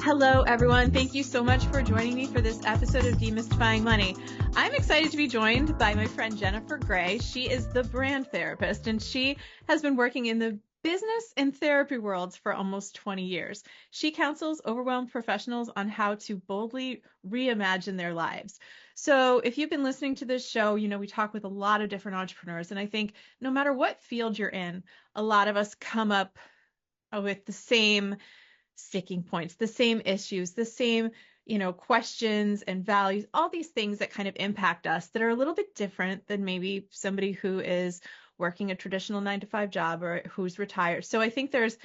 Hello, everyone. Thank you so much for joining me for this episode of Demystifying Money. I'm excited to be joined by my friend Jennifer Gray. She is the brand therapist, and she has been working in the business and therapy worlds for almost 20 years. She counsels overwhelmed professionals on how to boldly reimagine their lives. So if you've been listening to this show, you know we talk with a lot of different entrepreneurs, and I think no matter what field you're in, a lot of us come up with the same sticking points, the same issues, the same, questions and values, all these things that kind of impact us that are a little bit different than maybe somebody who is working a traditional 9 to 5 job or who's retired. So I think there's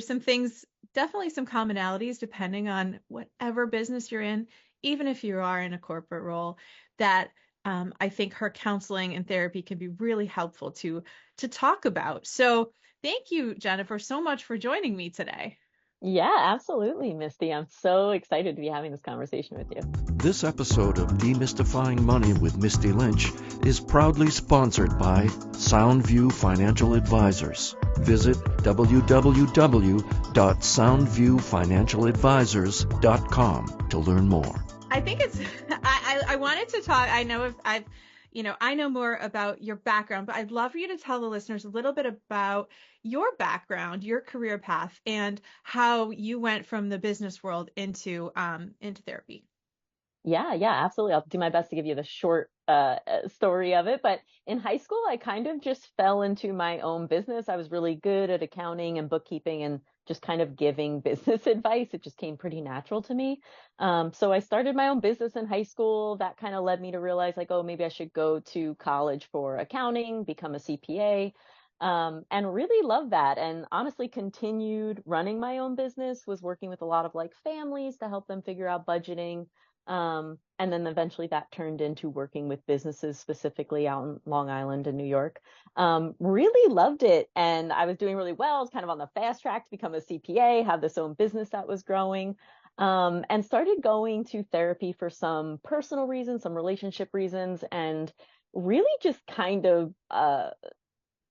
some things, definitely some commonalities depending on whatever business you're in, even if you are in a corporate role, that I think her counseling and therapy can be really helpful to talk about. So thank you, Jennifer, so much for joining me today. Yeah, absolutely, Misty. I'm so excited to be having this conversation with you. This episode of Demystifying Money with Misty Lynch is proudly sponsored by Soundview Financial Advisors. Visit www.soundviewfinancialadvisors.com to learn more. I think I wanted to talk. I know I know more about your background, but I'd love for you to tell the listeners a little bit about your background, your career path, and how you went from the business world into therapy. Yeah, absolutely. I'll do my best to give you the short story of it. But in high school, I kind of just fell into my own business. I was really good at accounting and bookkeeping and just kind of giving business advice. It just came pretty natural to me. So I started my own business in high school. That kind of led me to realize like, oh, maybe I should go to college for accounting, become a CPA. And really love that. And honestly, continued running my own business, was working with a lot of like families to help them figure out budgeting. And then eventually that turned into working with businesses specifically out in Long Island and New York. Really loved it. And I was doing really well. I was kind of on the fast track to become a CPA, have this own business that was growing, and started going to therapy for some personal reasons, some relationship reasons, and really just kind of,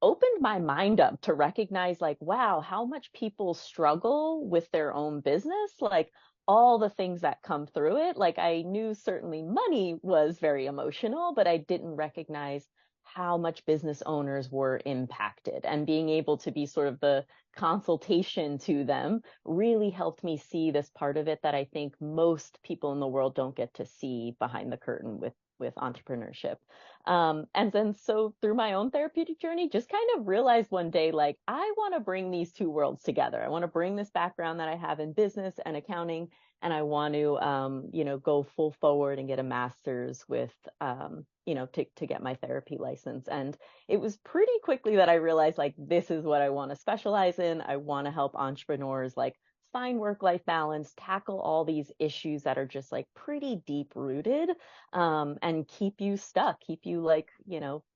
opened my mind up to recognize like, wow, how much people struggle with their own business. Like, all the things that come through it. Like I knew certainly money was very emotional, but I didn't recognize how much business owners were impacted, and being able to be sort of the consultation to them really helped me see this part of it that I think most people in the world don't get to see behind the curtain with entrepreneurship. And then so through my own therapeutic journey, just kind of realized one day, like, I want to bring these two worlds together. I want to bring this background that I have in business and accounting, and I want to, go full forward and get a master's with, to get my therapy license. And it was pretty quickly that I realized, like, this is what I want to specialize in. I want to help entrepreneurs, like, find work-life balance, tackle all these issues that are just like pretty deep rooted, and keep you stuck, keep you like,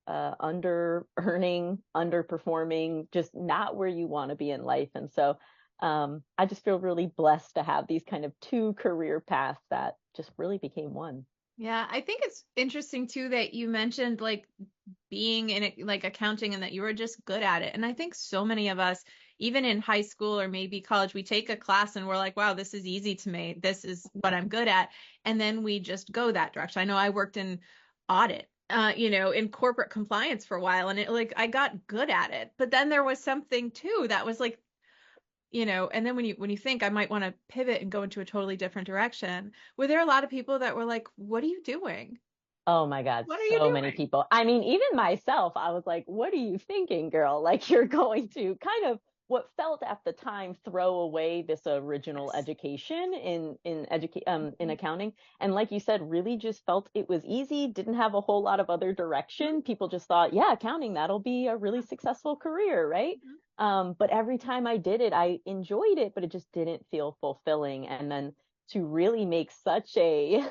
under earning, underperforming, just not where you want to be in life. And so I just feel really blessed to have these kind of two career paths that just really became one. Yeah, I think it's interesting too that you mentioned like being in it, like accounting, and that you were just good at it. And I think so many of us, even in high school or maybe college, we take a class and we're like, wow, this is easy to me. This is what I'm good at. And then we just go that direction. I know I worked in audit, in corporate compliance for a while, and I got good at it. But then there was something too that was like, and then when you think I might want to pivot and go into a totally different direction, were there a lot of people that were like, what are you doing? Oh my God, What are you so many doing? people. I mean, even myself, I was like, what are you thinking, girl? Like, you're going to kind of what felt at the time throw away this original Yes. education in accounting. And like you said, really just felt it was easy, didn't have a whole lot of other Mhm. direction. People just thought, yeah, accounting, that'll be a really successful career, right? Mhm. But every time I did it, I enjoyed it, but it just didn't feel fulfilling. And then to really make such a,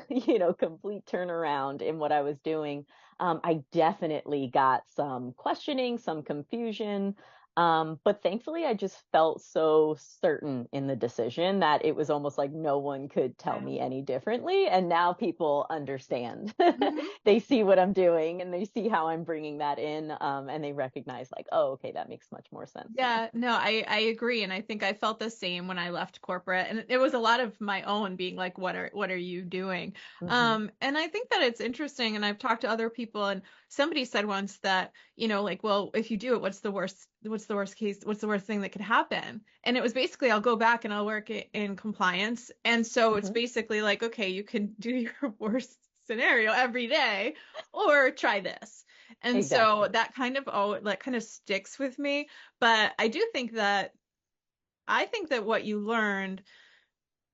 complete turnaround in what I was doing, I definitely got some questioning, some confusion. But thankfully, I just felt so certain in the decision that it was almost like no one could tell Yeah. me any differently. And now people understand. Mhm. They see what I'm doing and they see how I'm bringing that in. And they recognize like, oh, okay, that makes much more sense now. Yeah, no, I agree. And I think I felt the same when I left corporate. And it was a lot of my own being like, what are you doing? Hmm. And I think that it's interesting. And I've talked to other people, and somebody said once that, like, well, if you do it, what's the worst thing that could happen? And it was basically, I'll go back and I'll work in compliance. And so it's Hmm. basically like, okay, you can do your worst scenario every day, or try this. And so Exactly. that kind of sticks with me. But I think that what you learned,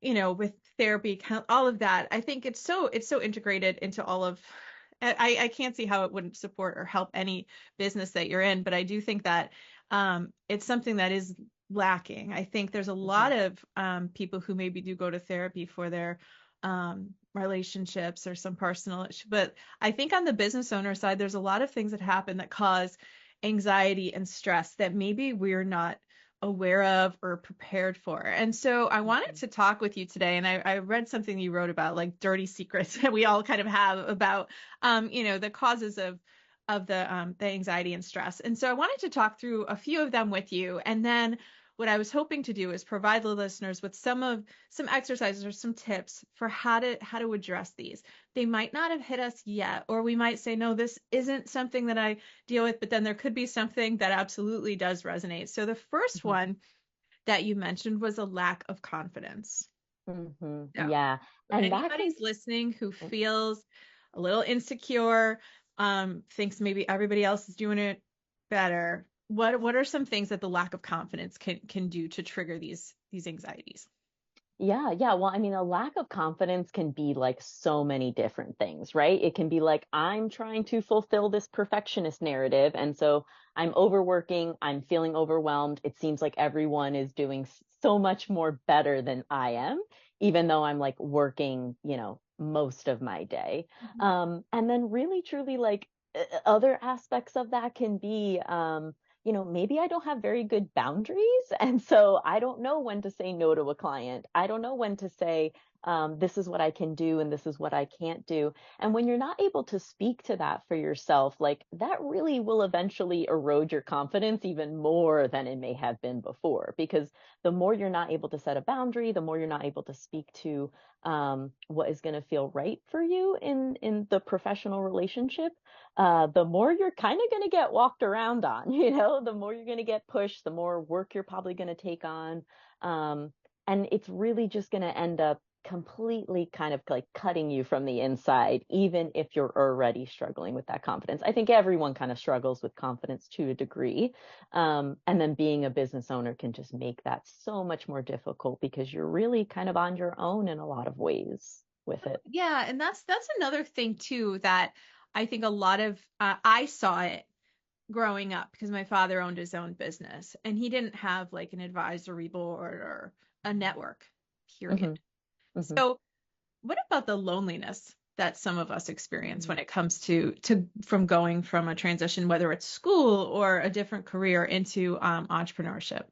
with therapy, all of that, I think it's so integrated into all of. I can't see how it wouldn't support or help any business that you're in, but I do think that it's something that is lacking. I think there's a Hmm. lot of people who maybe do go to therapy for their relationships or some personal issue, but I think on the business owner side, there's a lot of things that happen that cause anxiety and stress that maybe we're not aware of or prepared for. And so I wanted Hmm. to talk with you today, and I read something you wrote about, like dirty secrets that we all kind of have about, the causes of the anxiety and stress. And so I wanted to talk through a few of them with you, and then what I was hoping to do is provide the listeners with some exercises or some tips for how to address these. They might not have hit us yet, or we might say, no, this isn't something that I deal with, but then there could be something that absolutely does resonate. So the first Hmm. one that you mentioned was a lack of confidence. Hmm. Yeah. Yeah. So And that can, anybody's listening who feels a little insecure, thinks maybe everybody else is doing it better. What are some things that the lack of confidence can do to trigger these anxieties? yeah, yeah. Well, I mean, a lack of confidence can be like so many different things, right? It can be like, I'm trying to fulfill this perfectionist narrative. And so I'm overworking, I'm feeling overwhelmed. It seems like everyone is doing so much more better than I am, even though I'm like working, most of my day. Mhm. And then really, truly, like other aspects of that can be, maybe I don't have very good boundaries. And so I don't know when to say no to a client. I don't know when to say, this is what I can do and this is what I can't do. And when you're not able to speak to that for yourself, like that really will eventually erode your confidence even more than it may have been before. Because the more you're not able to set a boundary, the more you're not able to speak to what is going to feel right for you in the professional relationship, the more you're kind of going to get walked around on, the more you're going to get pushed, the more work you're probably going to take on. Um, and it's really just going to end up completely kind of like cutting you from the inside, even if you're already struggling with that confidence. I think everyone kind of struggles with confidence to a degree. And then being a business owner can just make that so much more difficult because you're really kind of on your own in a lot of ways with it. Yeah, and that's another thing too that I think a lot of I saw it growing up because my father owned his own business and he didn't have like an advisory board or a network, period. Hmm. Hmm. So, what about the loneliness that some of us experience when it comes to from going from a transition, whether it's school or a different career, into entrepreneurship?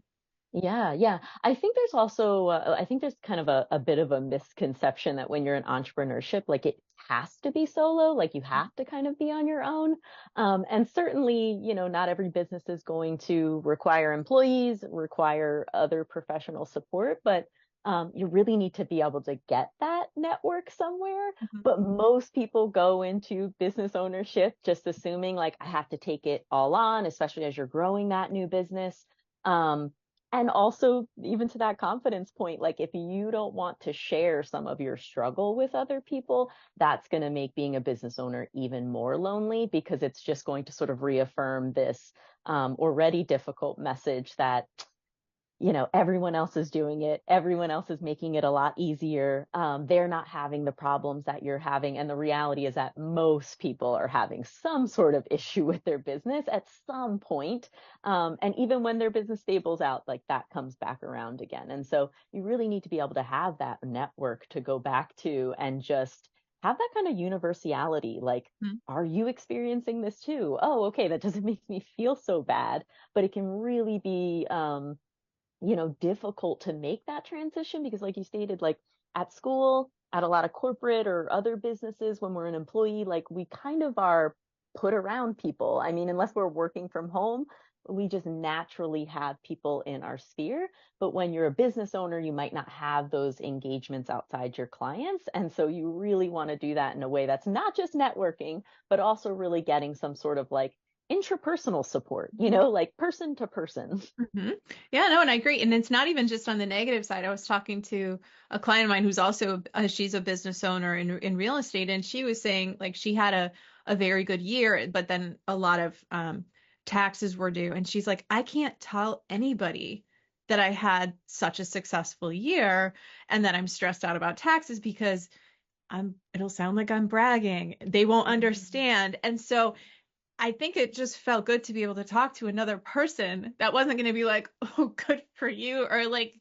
Yeah, yeah. I think there's kind of a bit of a misconception that when you're in entrepreneurship, like it has to be solo, like you have to kind of be on your own. And certainly, not every business is going to require employees, require other professional support, but you really need to be able to get that network somewhere. Mhm. But most people go into business ownership just assuming like I have to take it all on, especially as you're growing that new business. Um, and also, even to that confidence point, like if you don't want to share some of your struggle with other people, that's going to make being a business owner even more lonely because it's just going to sort of reaffirm this already difficult message that everyone else is doing it. Everyone else is making it a lot easier. They're not having the problems that you're having. And the reality is that most people are having some sort of issue with their business at some point. And even when their business stables out, like that comes back around again. And so you really need to be able to have that network to go back to and just have that kind of universality. Like, Mhm. are you experiencing this too? Oh, okay, that doesn't make me feel so bad, but it can really be, difficult to make that transition because, like you stated, like at school, at a lot of corporate or other businesses, when we're an employee, like we kind of are put around people. I mean, unless we're working from home, we just naturally have people in our sphere. But when you're a business owner, you might not have those engagements outside your clients. And so you really want to do that in a way that's not just networking, but also really getting some sort of like intrapersonal support, like person to person. Hmm. Yeah, no, and I agree. And it's not even just on the negative side. I was talking to a client of mine who's also she's a business owner in real estate, and she was saying like she had a very good year, but then a lot of taxes were due, and she's like, I can't tell anybody that I had such a successful year and that I'm stressed out about taxes because it'll sound like I'm bragging. They won't understand. And so I think it just felt good to be able to talk to another person that wasn't going to be like, oh, good for you, or like,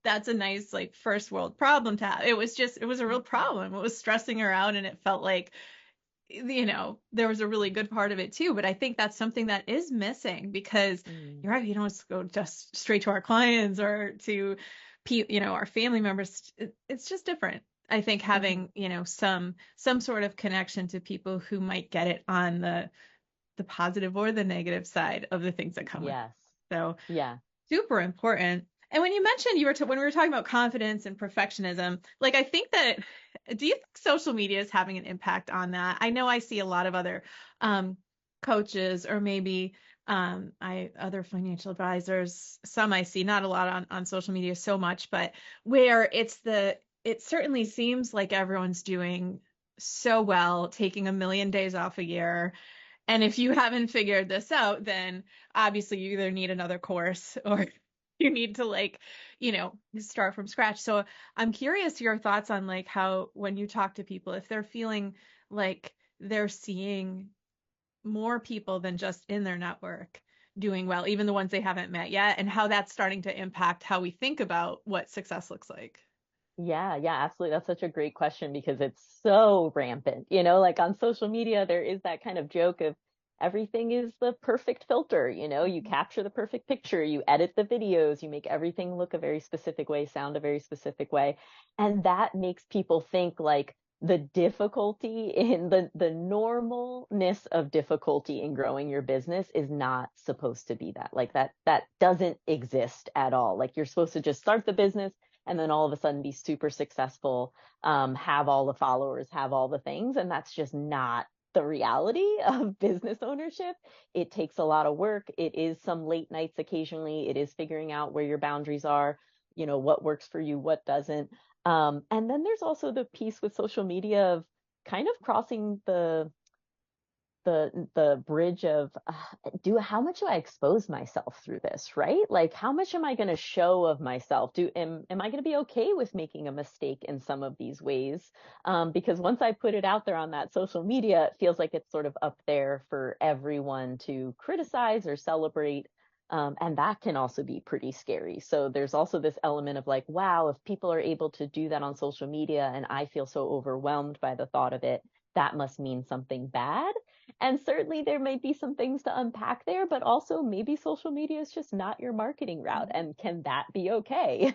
that's a nice, like, first world problem to have. It was a real problem. It was stressing her out, and it felt like, there was a really good part of it too. But I think that's something that is missing because Mm. you're right, you don't just go just straight to our clients or to, our family members. It's just different. I think Mhm. having, some sort of connection to people who might get it on the positive or the negative side of the things that come with Yes. it. So Yeah. super important. And when you mentioned when we were talking about confidence and perfectionism, like I think that, do you think social media is having an impact on that? I know I see a lot of other coaches or maybe other financial advisors, some I see, not a lot on social media so much, but where it certainly seems like everyone's doing so well, taking a million days off a year, and if you haven't figured this out, then obviously you either need another course or you need to like, start from scratch. So I'm curious your thoughts on like how when you talk to people, if they're feeling like they're seeing more people than just in their network doing well, even the ones they haven't met yet, and how that's starting to impact how we think about what success looks like. Yeah, yeah, absolutely. That's such a great question because it's so rampant. Like on social media, there is that kind of joke of everything is the perfect filter. You capture the perfect picture, you edit the videos, you make everything look a very specific way, sound a very specific way. And that makes people think like the difficulty in the normalness of difficulty in growing your business is not supposed to be that. Like that doesn't exist at all. Like you're supposed to just start the business and then all of a sudden be super successful, have all the followers, have all the things. And that's just not the reality of business ownership. It takes a lot of work. It is some late nights occasionally. It is figuring out where your boundaries are, what works for you, what doesn't. And then there's also the piece with social media of kind of crossing the bridge of how much do I expose myself through this, right? Like how much am I going to show of myself? Am I going to be okay with making a mistake in some of these ways? Because once I put it out there on that social media, it feels like it's sort of up there for everyone to criticize or celebrate. And that can also be pretty scary. So there's also this element of like, wow, if people are able to do that on social media and I feel so overwhelmed by the thought of it, that must mean something bad. And certainly there may be some things to unpack there, but also maybe social media is just not your marketing route. And can that be okay?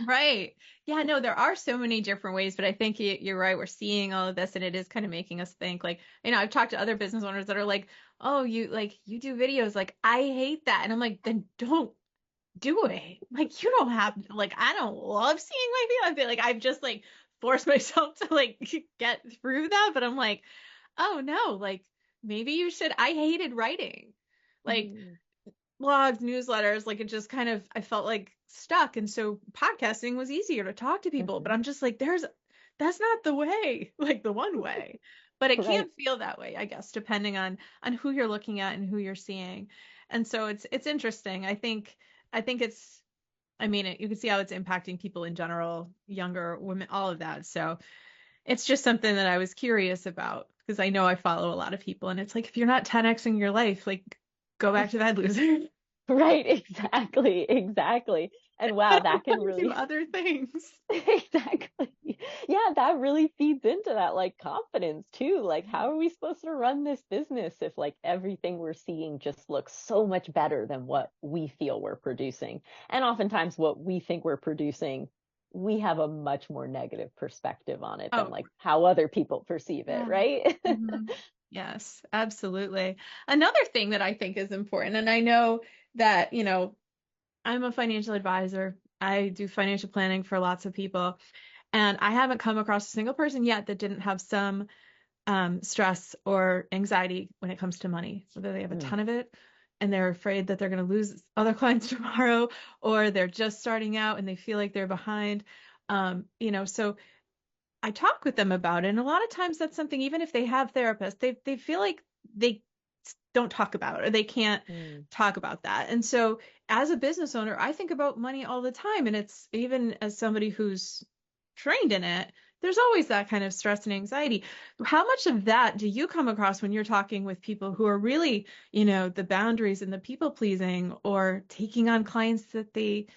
Right. Yeah, no, there are so many different ways, but I think you're right. We're seeing all of this and it is kind of making us think like, I've talked to other business owners that are like, oh, you do videos. Like, I hate that. And I'm like, then don't do it. Like, you don't have, like, I don't love seeing my video. I feel like I've just like forced myself to like get through that. But I'm like, oh no, like maybe you should. I hated writing. Like, Mm, blogs, newsletters, like it just kind of, I felt like stuck. And so podcasting was easier to talk to people, but mhm. I'm just like, that's not the way, like the one way. But it Right. can feel that way, I guess, depending on who you're looking at and who you're seeing. And so it's interesting. I think it's, you can see how it's impacting people in general, younger women, all of that. So it's just something that I was curious about because I know I follow a lot of people and it's like, if you're not 10xing your life, like go back to that loser. Right, exactly. And wow, that can Do really other things. exactly. Yeah, that really feeds into that like confidence too. Like, how are we supposed to run this business if like everything we're seeing just looks so much better than what we feel we're producing? And oftentimes what we think we're producing, we have a much more negative perspective on it than Oh, like how other people perceive it, yeah. right? Mhm. Yes, absolutely. Another thing that I think is important, and I know that, I'm a financial advisor. I do financial planning for lots of people, and I haven't come across a single person yet that didn't have some stress or anxiety when it comes to money, whether they have a Mm, ton of it and they're afraid that they're going to lose other clients tomorrow, or they're just starting out and they feel like they're behind. So I talk with them about it, and a lot of times that's something, even if they have therapists, they feel like they don't talk about it, or they can't mm, talk about that. And so as a business owner, I think about money all the time, and it's even as somebody who's trained in it, there's always that kind of stress and anxiety. How much of that do you come across when you're talking with people who are really, the boundaries and the people pleasing, or taking on clients that they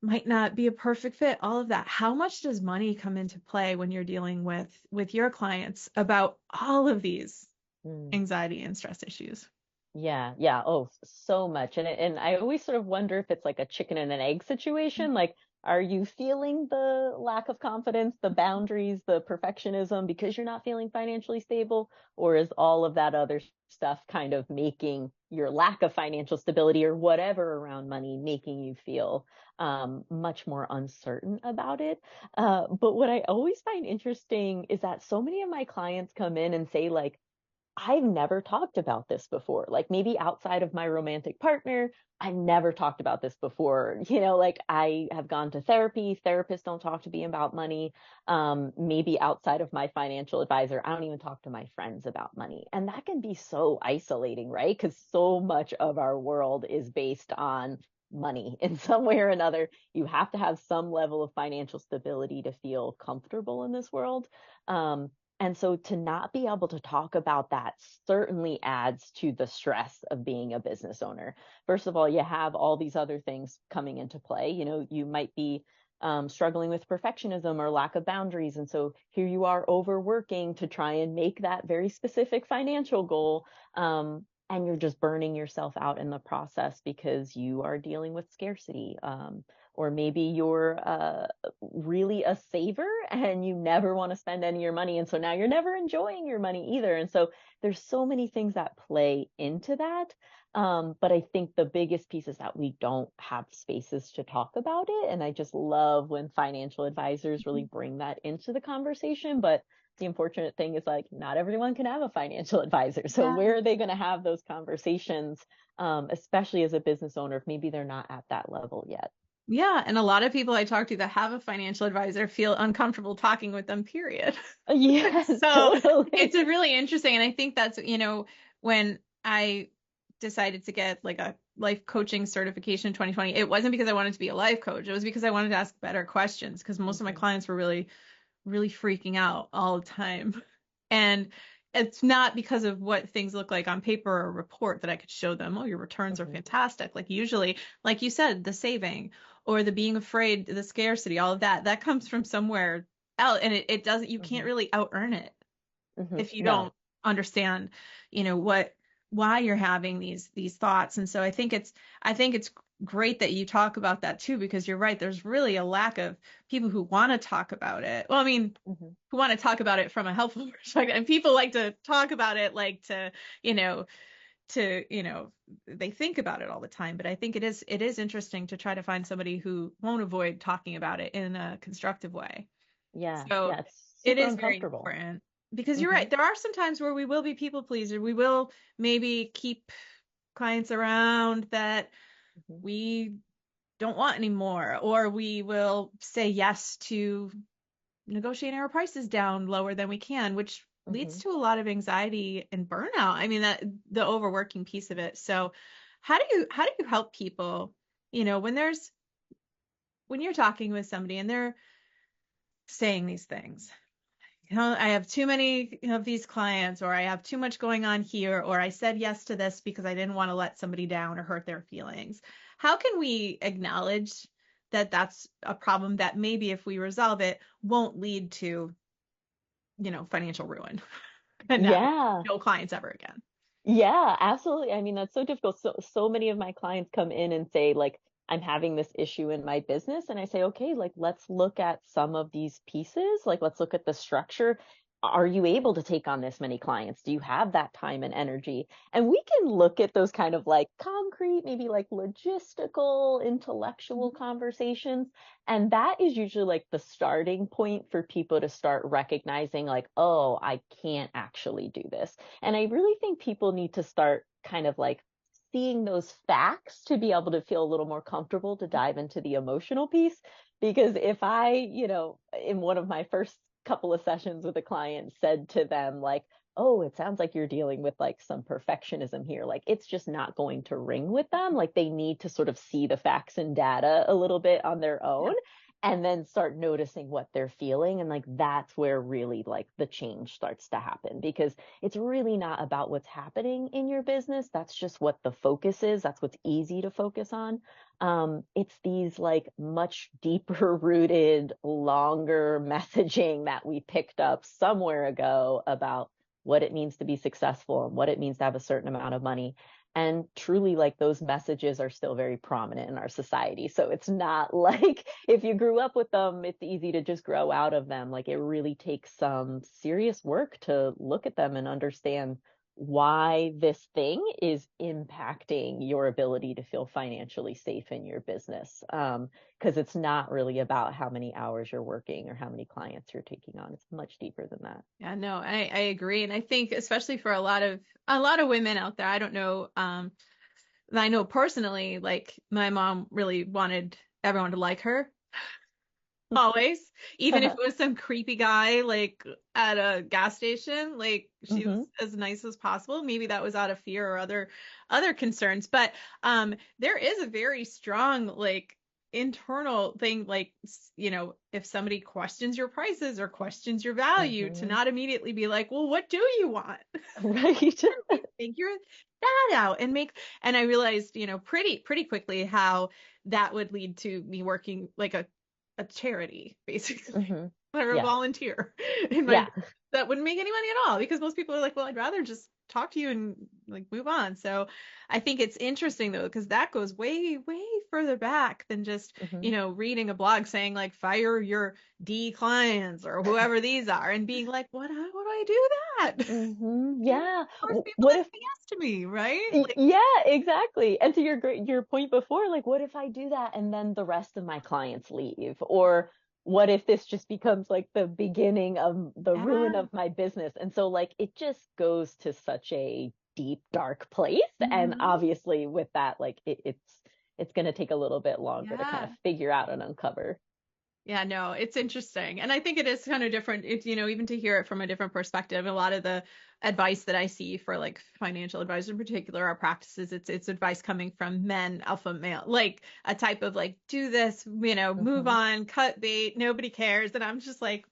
might not be a perfect fit, all of that? How much does money come into play when you're dealing with your clients about all of these mm. anxiety and stress issues? Yeah, yeah. Oh, so much. And I always sort of wonder if it's like a chicken and an egg situation. Like, are you feeling the lack of confidence, the boundaries, the perfectionism because you're not feeling financially stable? Or is all of that other stuff kind of making your lack of financial stability or whatever around money making you feel much more uncertain about it? But what I always find interesting is that so many of my clients come in and say, like, I've never talked about this before. Like maybe outside of my romantic partner, I've never talked about this before. Like I have gone to therapy. Therapists don't talk to me about money. Maybe outside of my financial advisor, I don't even talk to my friends about money. And that can be so isolating, right? Because so much of our world is based on money in some way or another. You have to have some level of financial stability to feel comfortable in this world. Um, and so to not be able to talk about that certainly adds to the stress of being a business owner. First of all, you have all these other things coming into play. You might be struggling with perfectionism or lack of boundaries. And so here you are overworking to try and make that very specific financial goal. And you're just burning yourself out in the process because you are dealing with scarcity. Or maybe you're really a saver and you never want to spend any of your money. And so now you're never enjoying your money either. And so there's so many things that play into that. But I think the biggest piece is that we don't have spaces to talk about it. And I just love when financial advisors really bring that into the conversation. But the unfortunate thing is like not everyone can have a financial advisor. So Yeah. where are they going to have those conversations, especially as a business owner, if maybe they're not at that level yet? Yeah, and a lot of people I talk to that have a financial advisor feel uncomfortable talking with them, period. Yes, So it's totally. a really interesting, and I think that's, when I decided to get like a life coaching certification in 2020, it wasn't because I wanted to be a life coach. It was because I wanted to ask better questions, because most of my Mhm, clients were really, really freaking out all the time. And it's not because of what things look like on paper or a report that I could show them, oh, your returns are mhm, fantastic. Like usually, like you said, the saving or the being afraid, the scarcity, all of that, that comes from somewhere else. And it doesn't, you can't mhm, really out earn it mhm. if you No. don't understand, what why you're having these thoughts. And so I think it's great that you talk about that too, because you're right. There's really a lack of people who want to talk about it. Well, I mean, Mhm, who want to talk about it from a helpful perspective. And people like to talk about it like you know, to they think about it all the time. But I think it is interesting to try to find somebody who won't avoid talking about it in a constructive way. yeah, So yeah, it's it super is very uncomfortable. important, because you're Mhm, right. There are some times where we will be people pleaser. We will maybe keep clients around that mhm, we don't want anymore, or we will say yes to negotiating our prices down lower than we can, which leads mhm. to a lot of anxiety and burnout. I mean, that the overworking piece of it. So how do you help people, when you're talking with somebody and they're saying these things? I have too many of these clients, or I have too much going on here, or I said yes to this because I didn't want to let somebody down or hurt their feelings. How can we acknowledge that that's a problem that maybe if we resolve it won't lead to, financial ruin and Yeah. no clients ever again? Yeah, absolutely. I mean, that's so difficult. So many of my clients come in and say, like, I'm having this issue in my business. And I say, okay, like, let's look at some of these pieces. Like, let's look at the structure. Are you able to take on this many clients? Do you have that time and energy? And we can look at those kind of like concrete, maybe like logistical, intellectual conversations. And that is usually like the starting point for people to start recognizing, like, oh, I can't actually do this. And I really think people need to start kind of like seeing those facts to be able to feel a little more comfortable to dive into the emotional piece. Because if I, in one of my first couple of sessions with a client said to them, like, oh, it sounds like you're dealing with like some perfectionism here. Like it's just not going to ring with them. Like they need to sort of see the facts and data a little bit on their own and then start noticing what they're feeling. And like that's where really like the change starts to happen, because it's really not about what's happening in your business. That's just what the focus is. That's what's easy to focus on. It's these like much deeper rooted, longer messaging that we picked up somewhere ago about what it means to be successful and what it means to have a certain amount of money. And truly, like those messages are still very prominent in our society. So it's not like if you grew up with them, it's easy to just grow out of them. Like it really takes some serious work to look at them and understand why this thing is impacting your ability to feel financially safe in your business. Because it's not really about how many hours you're working or how many clients you're taking on. It's much deeper than that. Yeah, no, I agree. And I think especially for a lot of women out there, I don't know, I know personally, like my mom really wanted everyone to like her always, even if it was some creepy guy like at a gas station, like she was Hmm. as nice as possible. Maybe that was out of fear or other concerns, but there is a very strong like internal thing, like if somebody questions your prices or questions your value, to Hmm. not immediately be like, well, what do you want? Right. Figure that out and I realized, pretty quickly how that would lead to me working like a charity, basically, Hmm. or a Yeah. volunteer in my Yeah. business that wouldn't make any money at all, because most people are like, well, I'd rather just talk to you and like move on. So I think it's interesting though, because that goes way, way further back than just, Hmm. reading a blog saying like fire your D clients or whoever these are and being like, how do I do that? Hmm. You Yeah. force people What to if, say yes to me, right? Like, yeah, exactly. And to your point before, like, what if I do that and then the rest of my clients leave? Or what if this just becomes like the beginning of the ruin yeah. of my business? And so like it just goes to such a deep, dark place. And Hmm. obviously with that, like it's going to take a little bit longer to kind of Yeah. figure out and uncover. Yeah, no, it's interesting. And I think it is kind of different. It's, even to hear it from a different perspective. A lot of the advice that I see for like financial advice in particular are practices. It's advice coming from men, alpha male, like a type of like, do this, move Hmm. on, cut bait, nobody cares. And I'm just like,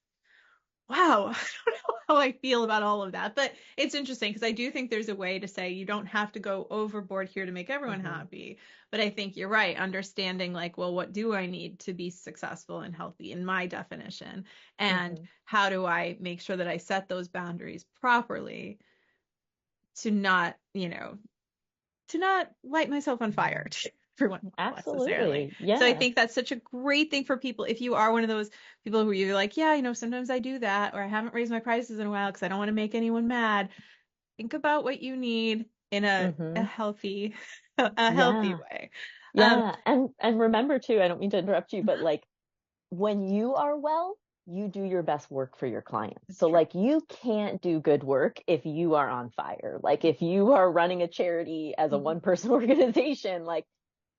wow, I don't know how I feel about all of that. But it's interesting because I do think there's a way to say you don't have to go overboard here to make everyone Hmm. happy. But I think you're right, understanding like, well, what do I need to be successful and healthy in my definition? And Hmm. how do I make sure that I set those boundaries properly to not, to not light myself on fire for one necessarily. Absolutely. So I Yeah. think that's such a great thing for people. If you are one of those people who you're like, yeah, sometimes I do that, or I haven't raised my prices in a while because I don't want to make anyone mad. Think about what you need in a Hmm. healthy, a healthy Yeah. way. Um, Yeah. And remember too, I don't mean to interrupt you, but like when you are well, you do your best work for your clients. that's So true. like you can't do good work if you are on fire. Like if you are running a charity as a Mhm. one person organization, like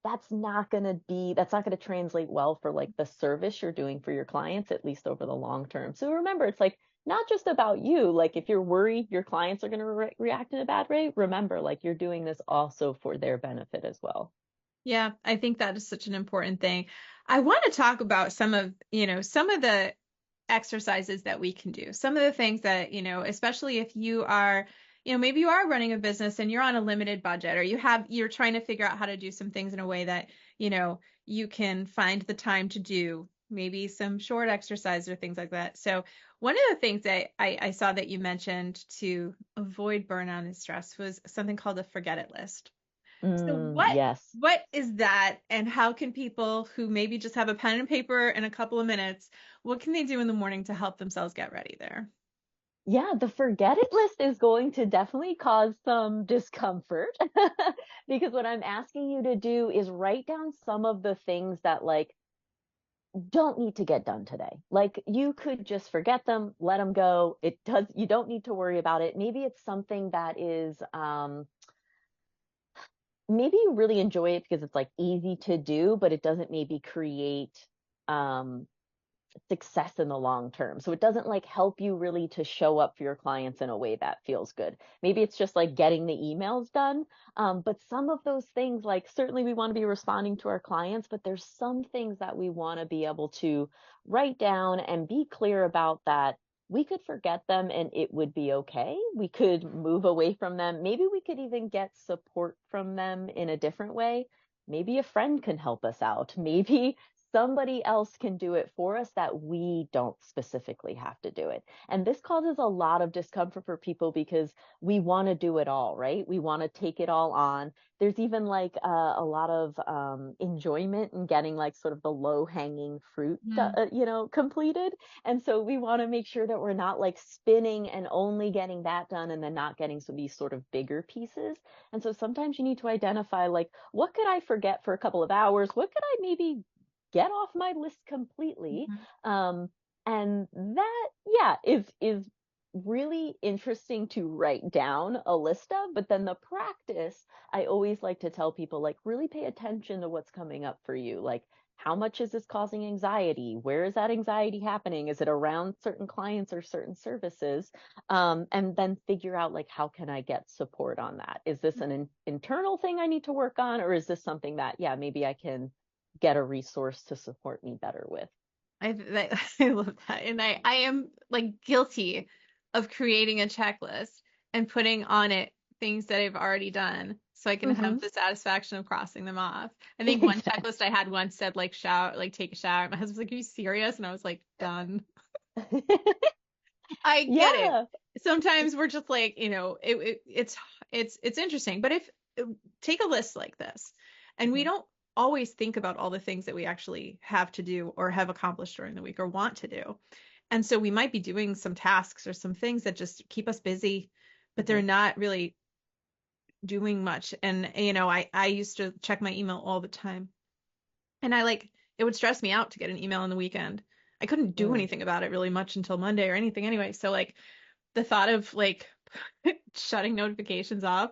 that's not going to translate well for like the service you're doing for your clients, at least over the long term. So remember, it's like not just about you. Like if you're worried your clients are going to react in a bad way, remember, like you're doing this also for their benefit as well. Yeah, I think that is such an important thing. I want to talk about some of the exercises that we can do. Some of the things that, especially if you are, maybe you are running a business and you're on a limited budget, or you're trying to figure out how to do some things in a way that, you can find the time to do maybe some short exercise or things like that. So one of the things that I saw that you mentioned to avoid burnout and stress was something called a forget it list. So Yes. what is that, and how can people who maybe just have a pen and paper and a couple of minutes, what can they do in the morning to help themselves get ready there? Yeah, the forget it list is going to definitely cause some discomfort because what I'm asking you to do is write down some of the things that like don't need to get done today. Like you could just forget them, let them go. You don't need to worry about it. Maybe it's something that is, maybe you really enjoy it because it's like easy to do, but it doesn't maybe create, um, success in the long term. So it doesn't like help you really to show up for your clients in a way that feels good. Maybe it's just like getting the emails done. But some of those things, like certainly we want to be responding to our clients, but there's some things that we want to be able to write down and be clear about that we could forget them and it would be okay. We could move away from them. Maybe we could even get support from them in a different way. Maybe a friend can help us out. Maybe somebody else can do it for us that we don't specifically have to do it. And this causes a lot of discomfort for people because we want to do it all, right? We want to take it all on. There's even like a lot of enjoyment in getting like sort of the low hanging fruit, completed. And so we want to make sure that we're not like spinning and only getting that done and then not getting some of these sort of bigger pieces. And so sometimes you need to identify like, what could I forget for a couple of hours? What could I maybe get off my list completely? And that, yeah, is really interesting to write down a list of. But then the practice, I always like to tell people, like, really pay attention to what's coming up for you. Like, how much is this causing anxiety? Where is that anxiety happening? Is it around certain clients or certain services? And then figure out, like, how can I get support on that? Is this an internal thing I need to work on? Or is this something that, yeah, maybe I can get a resource to support me better with? I love that. And I am like guilty of creating a checklist and putting on it things that I've already done so I can have the satisfaction of crossing them off. I think one checklist I had once said like shower, like take a shower. My husband was like, "Are you serious?" And I was like, "Done." I get it. Sometimes we're just like, it's interesting. But if take a list like this, and we don't always think about all the things that we actually have to do or have accomplished during the week or want to do. And so we might be doing some tasks or some things that just keep us busy, but they're not really doing much. And, I used to check my email all the time. And it would stress me out to get an email on the weekend. I couldn't do anything about it really much until Monday or anything anyway. So like the thought of like shutting notifications off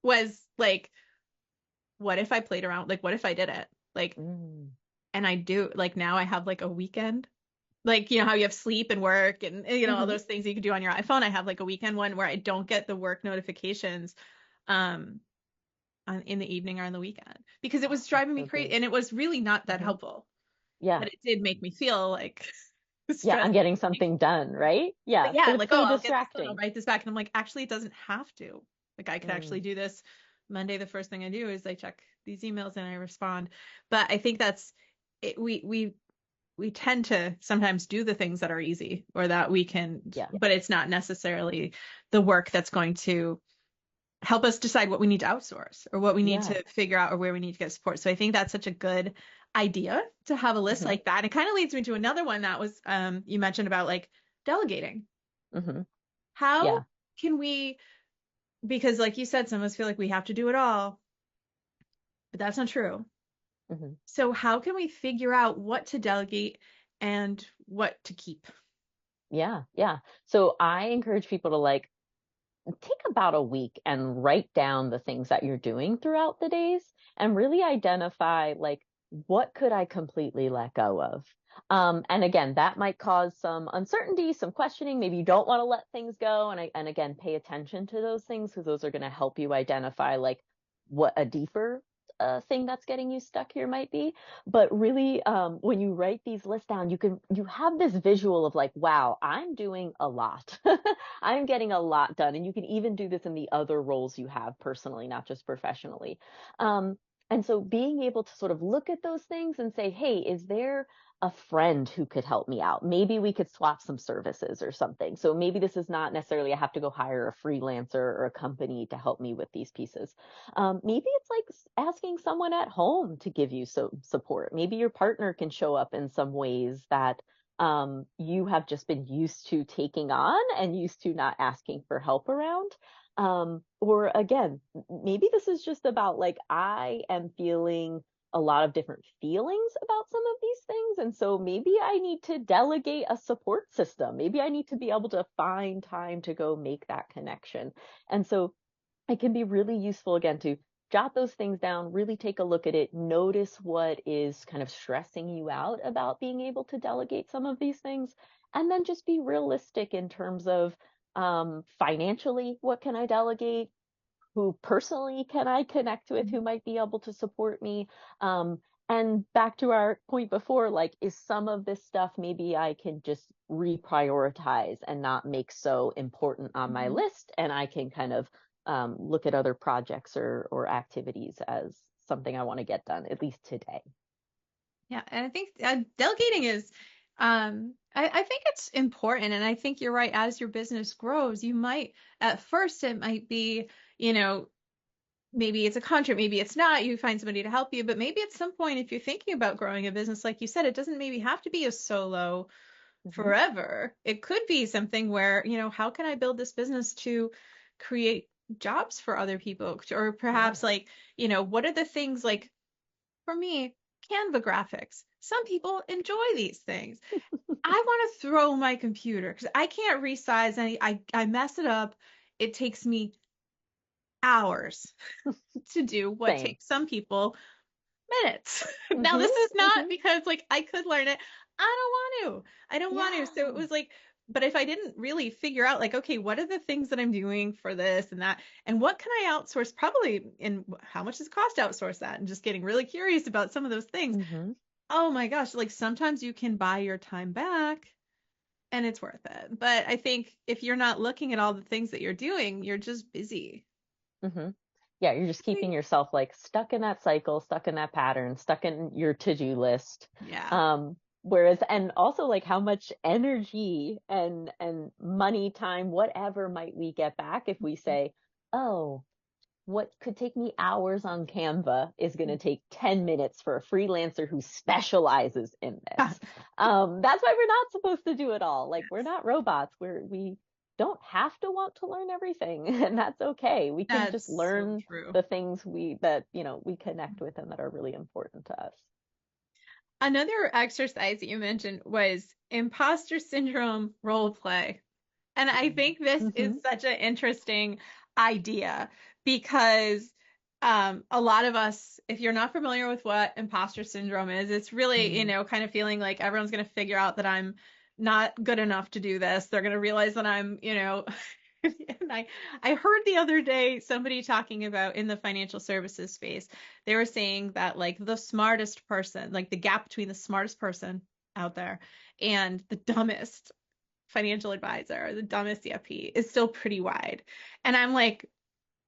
was like, what if I played around? Like, what if I did it? Like, and I do, like, now I have like a weekend, like, how you have sleep and work and, all those things you can do on your iPhone. I have like a weekend one where I don't get the work notifications, in the evening or on the weekend because it was driving me crazy and it was really not that helpful. Yeah. But it did make me feel like, yeah, I'm getting something done, right? Yeah. Yeah. But like, so I'll distracting. I'll write this back. And I'm like, actually, it doesn't have to. Like, I could actually do this Monday. The first thing I do is I check these emails and I respond. But I think that's it. We tend to sometimes do the things that are easy or that we can, but it's not necessarily the work that's going to help us decide what we need to outsource or what we need to figure out or where we need to get support. So I think that's such a good idea to have a list like that. And it kind of leads me to another one that was, you mentioned about like delegating. How can we, because like you said, some of us feel like we have to do it all, but that's not true. So how can we figure out what to delegate and what to keep? Yeah. So I encourage people to like take about a week and write down the things that you're doing throughout the days and really identify like, what could I completely let go of? And again, that might cause some uncertainty, some questioning. Maybe you don't want to let things go. And again, pay attention to those things because those are going to help you identify like what a deeper a thing that's getting you stuck here might be. But really, when you write these lists down, you have this visual of like, wow, I'm doing a lot. I'm getting a lot done. And you can even do this in the other roles you have personally, not just professionally. And so being able to sort of look at those things and say, hey, is there a friend who could help me out? Maybe we could swap some services or something. So maybe this is not necessarily I have to go hire a freelancer or a company to help me with these pieces. Maybe it's like asking someone at home to give you support. Maybe your partner can show up in some ways that you have just been used to taking on and used to not asking for help around. Or again, maybe this is just about like, I am feeling a lot of different feelings about some of these things. And so maybe I need to delegate a support system. Maybe I need to be able to find time to go make that connection. And so it can be really useful again to jot those things down, really take a look at it, notice what is kind of stressing you out about being able to delegate some of these things, and then just be realistic in terms of financially, what can I delegate? Who personally can I connect with who might be able to support me? And back to our point before, like, is some of this stuff maybe I can just reprioritize and not make so important on my list, and I can kind of look at other projects or activities as something I want to get done, at least today. Yeah, and I think delegating is, I think it's important, and I think you're right. As your business grows, you might, at first, it might be, maybe it's a contract, maybe it's not. You find somebody to help you, but maybe at some point, if you're thinking about growing a business, like you said, it doesn't maybe have to be a solo forever. It could be something where, how can I build this business to create jobs for other people, or perhaps like, what are the things like for me? Canva graphics. Some people enjoy these things. I want to throw my computer because I can't resize any. I mess it up. It takes me hours to do what Same. takes some people minutes. Now, this is not because like I could learn it. I don't want to. So it was like, but if I didn't really figure out like, okay, what are the things that I'm doing for this and that, and what can I outsource probably, and how much does it cost to outsource that? And just getting really curious about some of those things. Oh my gosh, like sometimes you can buy your time back and it's worth it. But I think if you're not looking at all the things that you're doing, you're just busy. Yeah, you're just keeping yourself like stuck in that cycle, stuck in that pattern, stuck in your to-do list. Yeah. Whereas, and also like how much energy and money, time, whatever might we get back if we say, oh, what could take me hours on Canva is going to take 10 minutes for a freelancer who specializes in this. That's why we're not supposed to do it all. Like, we're not robots. We don't have to want to learn everything, and that's okay. We can just learn the things we connect with and that are really important to us. Another exercise that you mentioned was imposter syndrome role play. And I think this is such an interesting idea because a lot of us, if you're not familiar with what imposter syndrome is, it's really, kind of feeling like everyone's going to figure out that I'm not good enough to do this. They're going to realize that I'm, and I heard the other day somebody talking about in the financial services space, they were saying that like the smartest person, like the gap between the smartest person out there and the dumbest financial advisor, or the dumbest CFP is still pretty wide. And I'm like,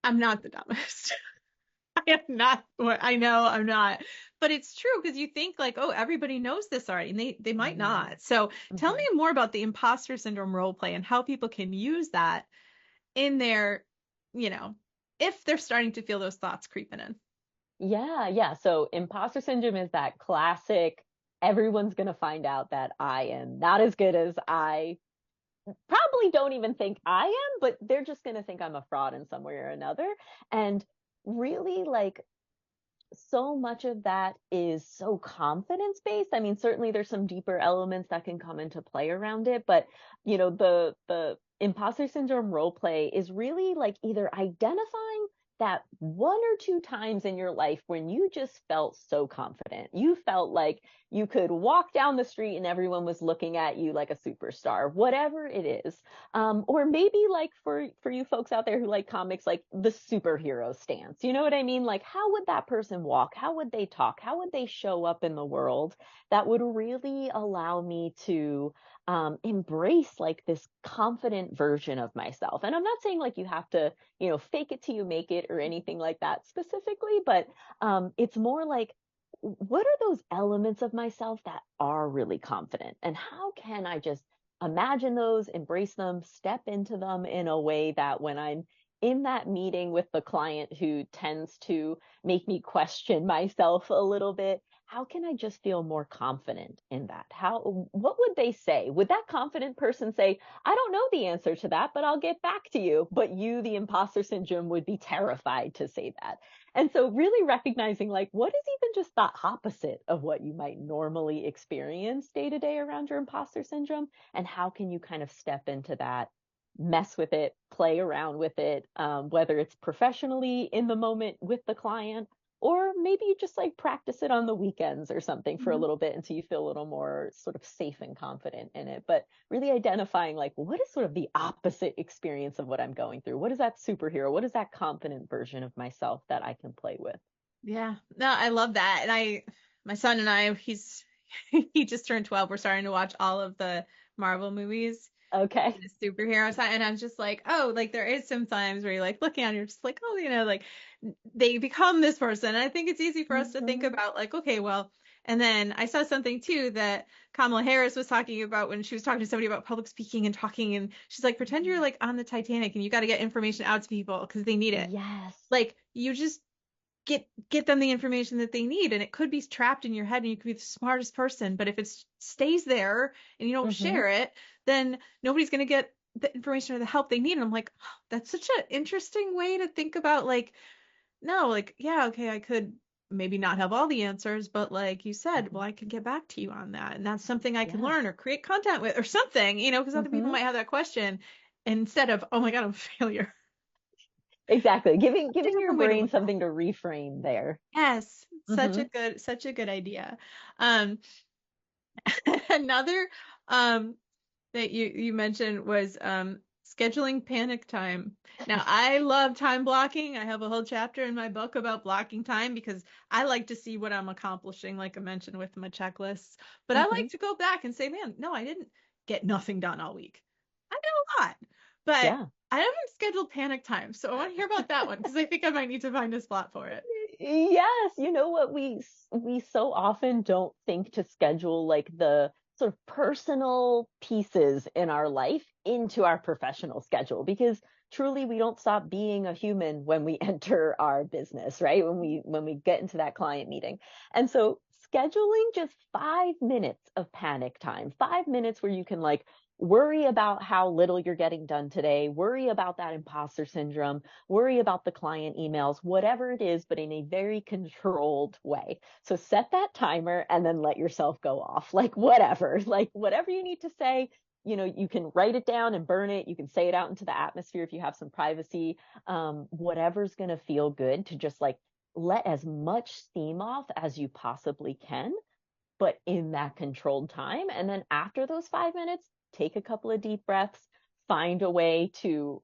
I'm not the dumbest. I am not. I know I'm not. But it's true because you think like, oh, everybody knows this already, and they might not. So tell me more about the imposter syndrome role play and how people can use that in their, if they're starting to feel those thoughts creeping in. Yeah. So imposter syndrome is that classic, everyone's going to find out that I am not as good as I probably don't even think I am, but they're just going to think I'm a fraud in some way or another. And really, like, so much of that is so confidence based. I mean, certainly there's some deeper elements that can come into play around it, but the imposter syndrome role play is really like either identifying that 1 or 2 times in your life when you just felt so confident. You felt like you could walk down the street and everyone was looking at you like a superstar, whatever it is. Or maybe like for you folks out there who like comics, like the superhero stance. You know what I mean? Like, how would that person walk? How would they talk? How would they show up in the world that would really allow me to embrace like this confident version of myself? And I'm not saying like you have to, fake it till you make it or anything like that specifically, but it's more like, what are those elements of myself that are really confident? And how can I just imagine those, embrace them, step into them in a way that when I'm in that meeting with the client who tends to make me question myself a little bit, how can I just feel more confident in that? What would they say? Would that confident person say, I don't know the answer to that, but I'll get back to you? But you, the imposter syndrome, would be terrified to say that. And so really recognizing like, what is even just the opposite of what you might normally experience day to day around your imposter syndrome? And how can you kind of step into that, mess with it, play around with it, whether it's professionally in the moment with the client, or maybe you just like practice it on the weekends or something for a little bit until you feel a little more sort of safe and confident in it. But really identifying like, what is sort of the opposite experience of what I'm going through? What is that superhero? What is that confident version of myself that I can play with? Yeah. No, I love that. And my son and I, he just turned 12. We're starting to watch all of the Marvel movies. Okay. The superhero side, and I'm just like, oh, like there is some times where you're like looking at it, you're just like, oh, like they become this person. And I think it's easy for us to think about like, okay, well, and then I saw something too that Kamala Harris was talking about when she was talking to somebody about public speaking and talking, and she's like, pretend you're like on the Titanic and you got to get information out to people because they need it. Yes. Like you just get them the information that they need, and it could be trapped in your head and you could be the smartest person, but if it stays there and you don't share it, then nobody's going to get the information or the help they need. And I'm like, oh, that's such an interesting way to think about like, no, like, yeah, okay, I could maybe not have all the answers, but like you said, well, I can get back to you on that, and that's something I can learn or create content with or something, because other people might have that question instead of, oh my God, I'm a failure. Exactly. Giving your Way to brain look at it. something to reframe there. Yes, such a good idea. Another that you mentioned was scheduling panic time. Now, I love time blocking. I have a whole chapter in my book about blocking time because I like to see what I'm accomplishing, like I mentioned with my checklists. But I like to go back and say, man, no, I didn't get nothing done all week. I did a lot, but Yeah. I haven't scheduled panic time. So I want to hear about that one because I think I might need to find a spot for it. Yes, you know what, we so often don't think to schedule like the sort of personal pieces in our life into our professional schedule, because truly we don't stop being a human when we enter our business, right? When we get into that client meeting. And so scheduling just 5 minutes of panic time, 5 minutes where you can like worry about how little you're getting done today, worry about that imposter syndrome, worry about the client emails, whatever it is, but in a very controlled way. So set that timer and then let yourself go off. Like whatever you need to say, you can write it down and burn it. You can say it out into the atmosphere if you have some privacy. Whatever's going to feel good to just like let as much steam off as you possibly can, but in that controlled time. And then after those 5 minutes, take a couple of deep breaths, find a way to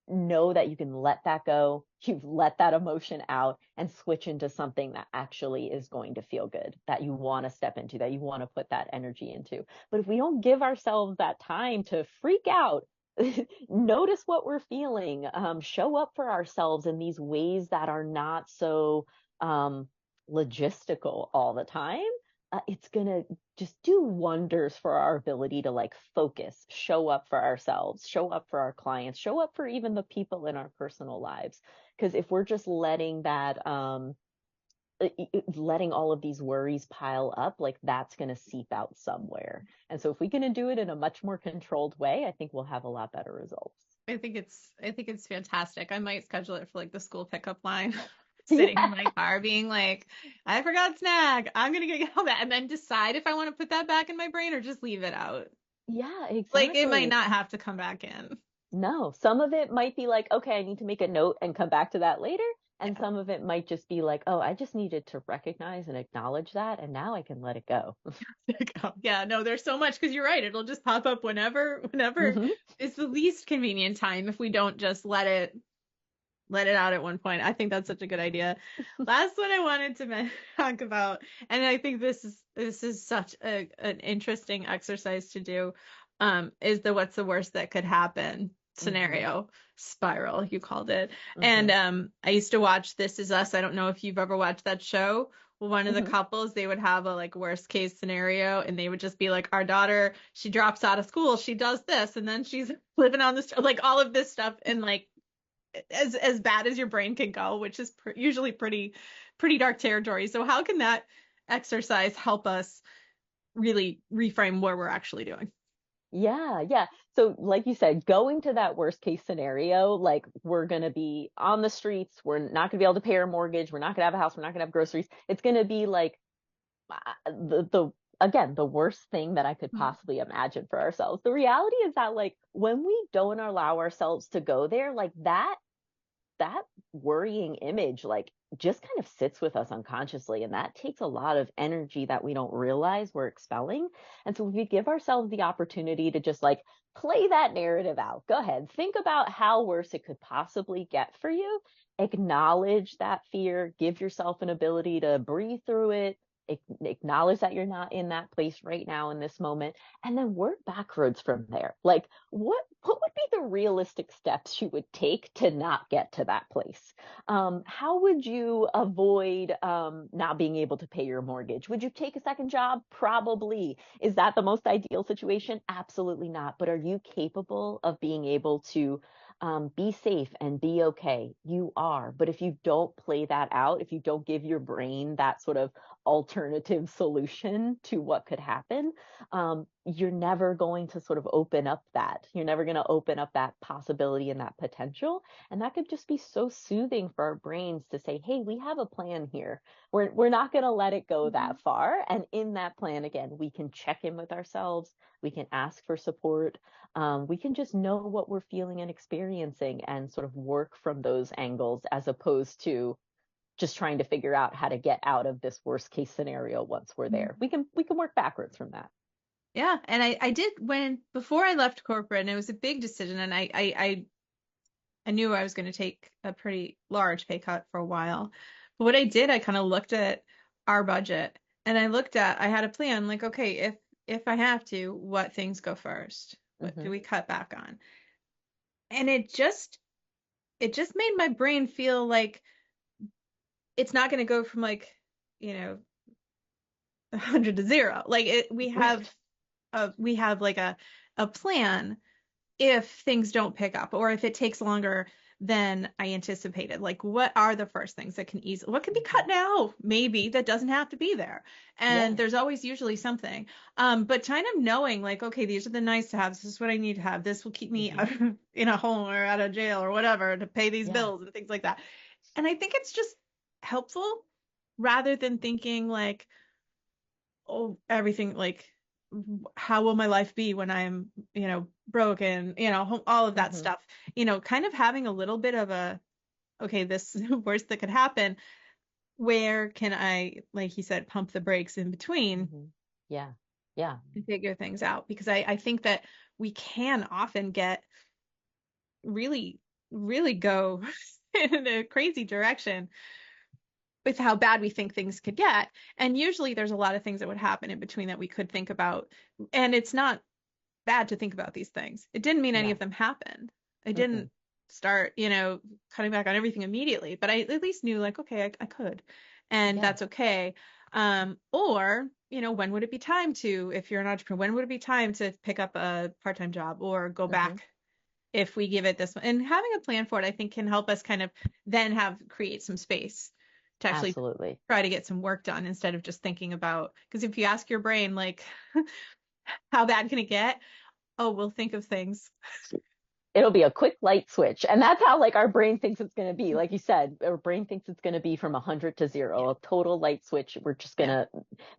know that you can let that go. You've let that emotion out and switch into something that actually is going to feel good, that you want to step into, that you want to put that energy into. But if we don't give ourselves that time to freak out, notice what we're feeling, show up for ourselves in these ways that are not so logistical all the time, it's going to just do wonders for our ability to like focus, show up for ourselves, show up for our clients, show up for even the people in our personal lives. Because if we're just letting that, letting all of these worries pile up, like that's going to seep out somewhere. And so if we can do it in a much more controlled way, I think we'll have a lot better results. I think it's fantastic. I might schedule it for like the school pickup line. Sitting in my car being like, I forgot snag. I'm going to get all that. And then decide if I want to put that back in my brain or just leave it out. Yeah, exactly. Like it might not have to come back in. No, some of it might be like, okay, I need to make a note and come back to that later. And some of it might just be like, oh, I just needed to recognize and acknowledge that. And now I can let it go. Yeah, no, there's so much because you're right. It'll just pop up whenever Hmm. is the least convenient time if we don't just let it out at one point. I think that's such a good idea. Last one I wanted to talk about, and I think this is such an interesting exercise to do, is the what's the worst that could happen Hmm. scenario spiral, you called it. And Hmm. I used to watch This Is Us. I don't know if you've ever watched that show. Well, one of the Hmm. couples, they would have a like worst case scenario, and they would just be like, our daughter, she drops out of school, she does this, and then she's living on the street, like all of this stuff, and like as bad as your brain can go, which is usually pretty dark territory. So how can that exercise help us really reframe what we're actually doing? Yeah, yeah. So, like you said, going to that worst case scenario, like we're going to be on the streets, we're not going to be able to pay our mortgage, we're not going to have a house, we're not going to have groceries. It's going to be like the again, the worst thing that I could possibly imagine for ourselves. The reality is that like when we don't allow ourselves to go there, like that worrying image like just kind of sits with us unconsciously, and that takes a lot of energy that we don't realize we're expelling. And so if we give ourselves the opportunity to just like play that narrative out, go ahead, think about how worse it could possibly get for you, acknowledge that fear, give yourself an ability to breathe through it, acknowledge that you're not in that place right now in this moment, and then work backwards from there. Like what would be the realistic steps you would take to not get to that place? How would you avoid not being able to pay your mortgage? Would you take a second job? Probably. Is that the most ideal situation? Absolutely not. But are you capable of being able to be safe and be okay? You are. But if you don't play that out, if you don't give your brain that sort of alternative solution to what could happen, you're never going to sort of open up that. You're never going to open up that possibility and that potential. And that could just be so soothing for our brains to say, hey, we have a plan here. We're not going to let it go Mm-hmm. that far. And in that plan, again, we can check in with ourselves. We can ask for support. We can just know what we're feeling and experiencing and sort of work from those angles as opposed to just trying to figure out how to get out of this worst case scenario once we're there. We can work backwards from that. Yeah, and I did when before I left corporate, and it was a big decision, and I knew I was going to take a pretty large pay cut for a while. But what I did, I kind of looked at our budget, and I had a plan like, okay, if I have to, what things go first? What do Hmm. we cut back on? And it just made my brain feel like it's not going to go from like, you know, 100 to 0. Like we have like a plan if things don't pick up or if it takes longer than I anticipated. Like, what are the first things that can what can be cut now? Maybe that doesn't have to be there. And Yeah. there's always usually something. But kind of knowing, like, okay, these are the nice to have. This is what I need to have. This will keep me Hmm. in a home or out of jail or whatever to pay these Yeah. bills and things like that. And I think it's just helpful rather than thinking like, oh, everything like how will my life be when I'm, broken, all of that Hmm. stuff, kind of having a little bit of a, okay, this is the worst that could happen. Where can I, like he said, pump the brakes in between Hmm. Yeah. Yeah. and figure things out? Because I think that we can often get really, really go in a crazy direction with how bad we think things could get. And usually there's a lot of things that would happen in between that we could think about. And it's not bad to think about these things. It didn't mean any Yeah. of them happened. I Mm-mm. didn't start, cutting back on everything immediately, but I at least knew like, okay, I could, and Yeah. that's okay. Or, when would it be time to, if you're an entrepreneur, when would it be time to pick up a part-time job or go Hmm. back if we give it this one? And having a plan for it, I think can help us kind of then create some space to actually Absolutely. try to get some work done instead of just thinking about, because if you ask your brain, like, how bad can it get? Oh, we'll think of things. It'll be a quick light switch. And that's how like our brain thinks it's going to be. Like you said, our brain thinks it's going to be from 100 to 0, a total light switch. We're just going to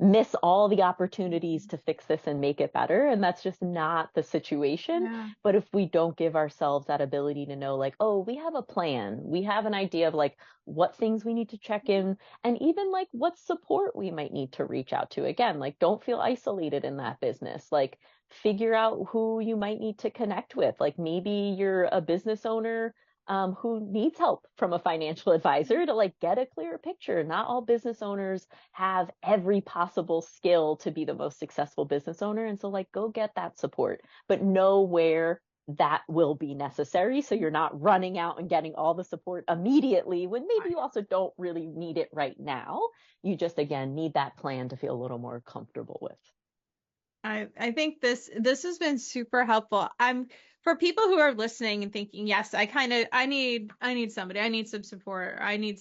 miss all the opportunities to fix this and make it better. And that's just not the situation. Yeah. But if we don't give ourselves that ability to know like, oh, we have a plan, we have an idea of like what things we need to check in, and even like what support we might need to reach out to. Again, like don't feel isolated in that business. Like figure out who you might need to connect with. Like maybe you're a business owner who needs help from a financial advisor to like get a clear picture. Not all business owners have every possible skill to be the most successful business owner. And so like go get that support, but know where that will be necessary. So you're not running out and getting all the support immediately when maybe you also don't really need it right now. You just, again, need that plan to feel a little more comfortable with. I think this has been super helpful. For people who are listening and thinking, yes, I need somebody, I need some support, I need,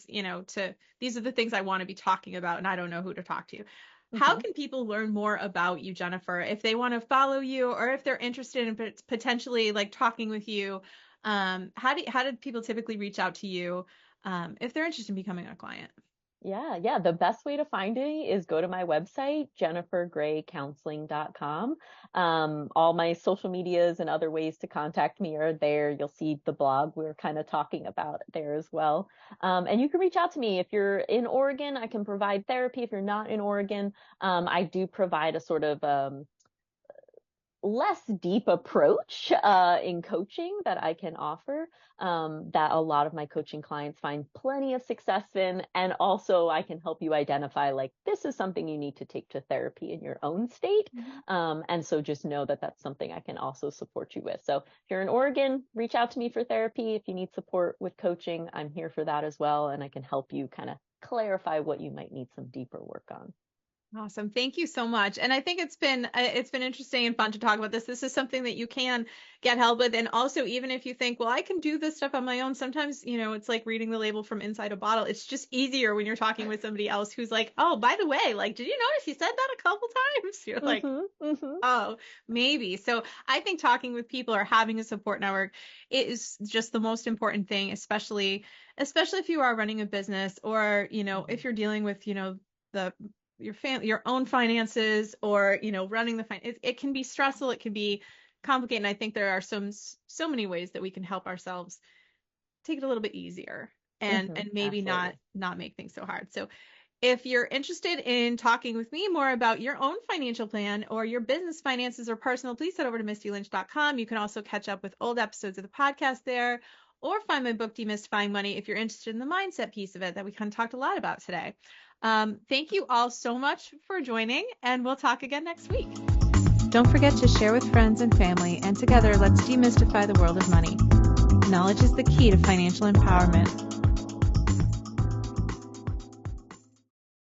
these are the things I want to be talking about and I don't know who to talk to. Mm-hmm. How can people learn more about you, Jennifer, if they want to follow you or if they're interested in potentially like talking with you? How do people typically reach out to you if they're interested in becoming a client? Yeah. The best way to find me is go to my website, jennifergraycounseling.com. All my social medias and other ways to contact me are there. You'll see the blog we were kind of talking about there as well. And you can reach out to me. If you're in Oregon, I can provide therapy. If you're not in Oregon, I do provide a sort of less deep approach in coaching that I can offer that a lot of my coaching clients find plenty of success in. And also I can help you identify like this is something you need to take to therapy in your own state. Mm-hmm. And so just know that that's something I can also support you with. So if you're in Oregon, reach out to me for therapy. If you need support with coaching, I'm here for that as well. And I can help you kind of clarify what you might need some deeper work on. Awesome. Thank you so much. And I think it's been interesting and fun to talk about this. This is something that you can get help with. And also, even if you think, well, I can do this stuff on my own, sometimes, it's like reading the label from inside a bottle. It's just easier when you're talking with somebody else who's like, oh, by the way, like, did you notice you said that a couple times? You're like, oh, maybe. So I think talking with people or having a support network is just the most important thing, especially if you are running a business or, if you're dealing with, your own finances or, running the it can be stressful. It can be complicated. And I think there are so many ways that we can help ourselves take it a little bit easier and maybe absolutely. not make things so hard. So if you're interested in talking with me more about your own financial plan or your business finances or personal, please head over to mistylynch.com. You can also catch up with old episodes of the podcast there or find my book, Demystifying Money, if you're interested in the mindset piece of it that we kind of talked a lot about today. Thank you all so much for joining, and we'll talk again next week. Don't forget to share with friends and family, and together let's demystify the world of money. Knowledge is the key to financial empowerment.